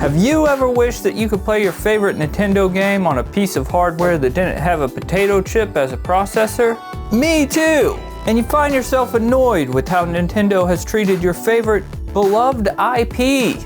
Have you ever wished that you could play your favorite Nintendo game on a piece of hardware that didn't have a potato chip as a processor? Me too! And you find yourself annoyed with how Nintendo has treated your favorite beloved IP.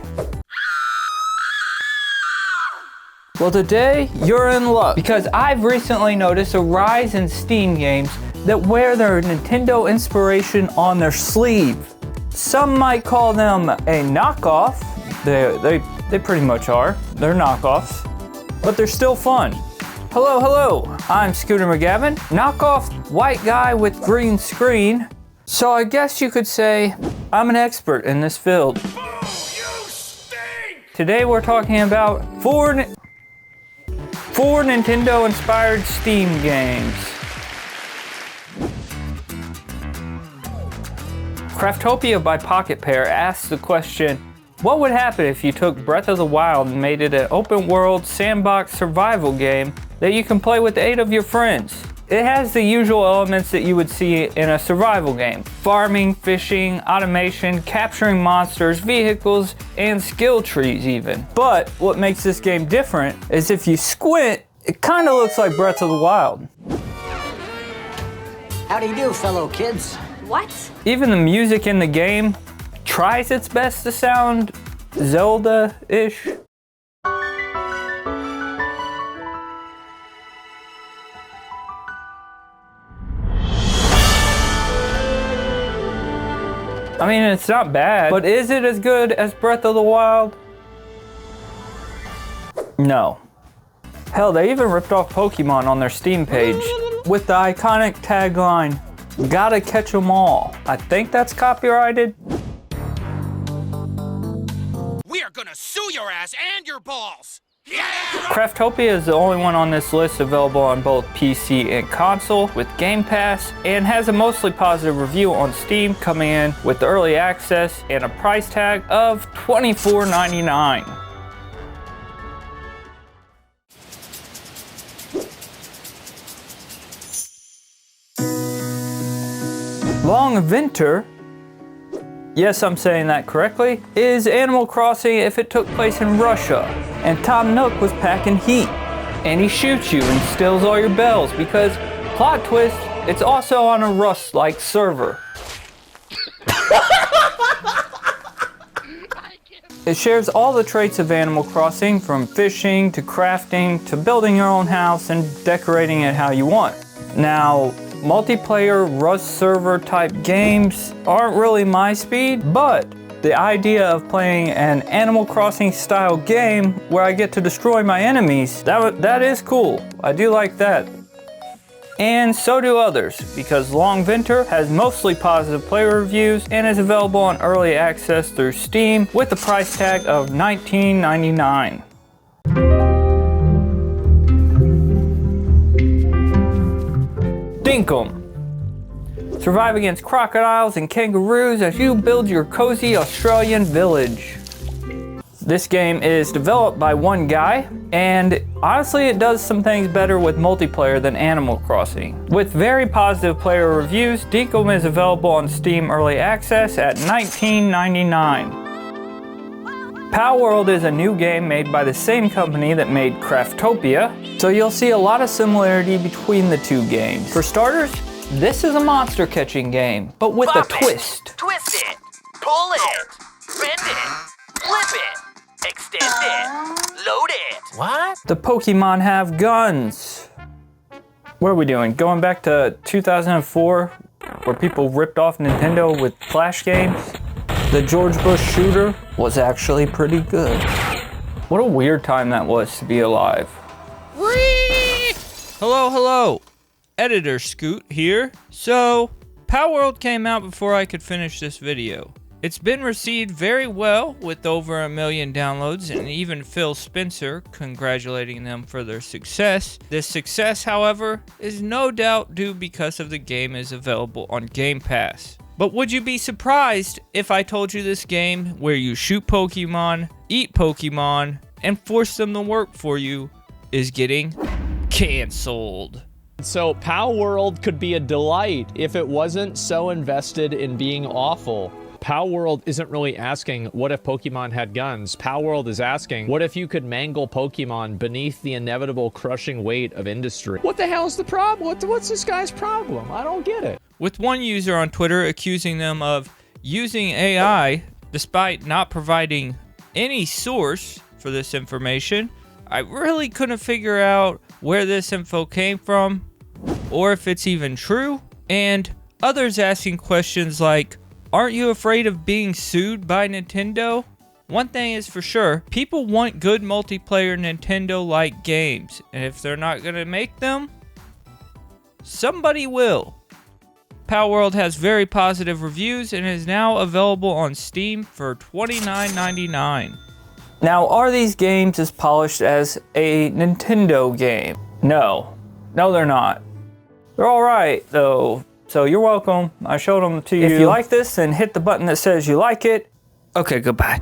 Well, today you're in luck because I've recently noticed a rise in Steam games that wear their Nintendo inspiration on their sleeve. Some might call them a knockoff. They pretty much are. They're knockoffs, but they're still fun. Hello, I'm Scooter McGavin, knockoff white guy with green screen. So I guess you could say I'm an expert in this field. Boo, you stink! Today we're talking about four Nintendo-inspired Steam games. Craftopia by Pocket Pair asks the question, what would happen if you took Breath of the Wild and made it an open-world sandbox survival game that you can play with 8 of your friends? It has the usual elements that you would see in a survival game. Farming, fishing, automation, capturing monsters, vehicles, and skill trees even. But what makes this game different is if you squint, it kind of looks like Breath of the Wild. How do you do, fellow kids? What? Even the music in the game tries its best to sound Zelda-ish. I mean, it's not bad, but is it as good as Breath of the Wild? No. Hell, they even ripped off Pokemon on their Steam page with the iconic tagline, "Gotta catch 'em all." I think that's copyrighted. We are gonna sue your ass and your balls! Yeah! Craftopia is the only one on this list available on both PC and console with Game Pass, and has a mostly positive review on Steam, coming in with early access and a price tag of $24.99. Longvinter, yes, I'm saying that correctly, is Animal Crossing if it took place in Russia and Tom Nook was packing heat and he shoots you and steals all your bells because, plot twist, it's also on a Rust-like server. It shares all the traits of Animal Crossing, from fishing to crafting to building your own house and decorating it how you want. Now, multiplayer Rust server type games aren't really my speed, but the idea of playing an Animal Crossing style game where I get to destroy my enemies, that is cool. I do like that. And so do others, because Longvinter has mostly positive player reviews and is available on early access through Steam with a price tag of $19.99. Dinkum. Survive against crocodiles and kangaroos as you build your cozy Australian village. This game is developed by one guy, and honestly it does some things better with multiplayer than Animal Crossing. With very positive player reviews, Dinkum is available on Steam Early Access at $19.99. Palworld is a new game made by the same company that made Craftopia, so you'll see a lot of similarity between the two games. For starters, this is a monster catching game, but with a twist. Twist it, pull it, bend it, flip it, extend it, load it. What? The Pokemon have guns. What are we doing? Going back to 2004, where people ripped off Nintendo with Flash games? The George Bush shooter was actually pretty good. What a weird time that was to be alive. Whee! Hello. Editor Scoot here. So, Palworld came out before I could finish this video. It's been received very well with over 1 million downloads, and even Phil Spencer congratulating them for their success. This success, however, is no doubt due because of the game is available on Game Pass. But would you be surprised if I told you this game, where you shoot Pokemon, eat Pokemon, and force them to work for you, is getting canceled? So Palworld could be a delight if it wasn't so invested in being awful. Palworld isn't really asking, what if Pokemon had guns? Palworld is asking, what if you could mangle Pokemon beneath the inevitable crushing weight of industry? What the hell's the problem? What's this guy's problem? I don't get it. With one user on Twitter accusing them of using AI despite not providing any source for this information, I really couldn't figure out where this info came from or if it's even true. And others asking questions like, aren't you afraid of being sued by Nintendo? One thing is for sure, people want good multiplayer Nintendo-like games, and if they're not gonna make them, somebody will. Palworld has very positive reviews and is now available on Steam for $29.99. Now, are these games as polished as a Nintendo game? No. No, they're not. They're alright, though. So you're welcome. I showed them to you. If you like this, then hit the button that says you like it. Okay, goodbye.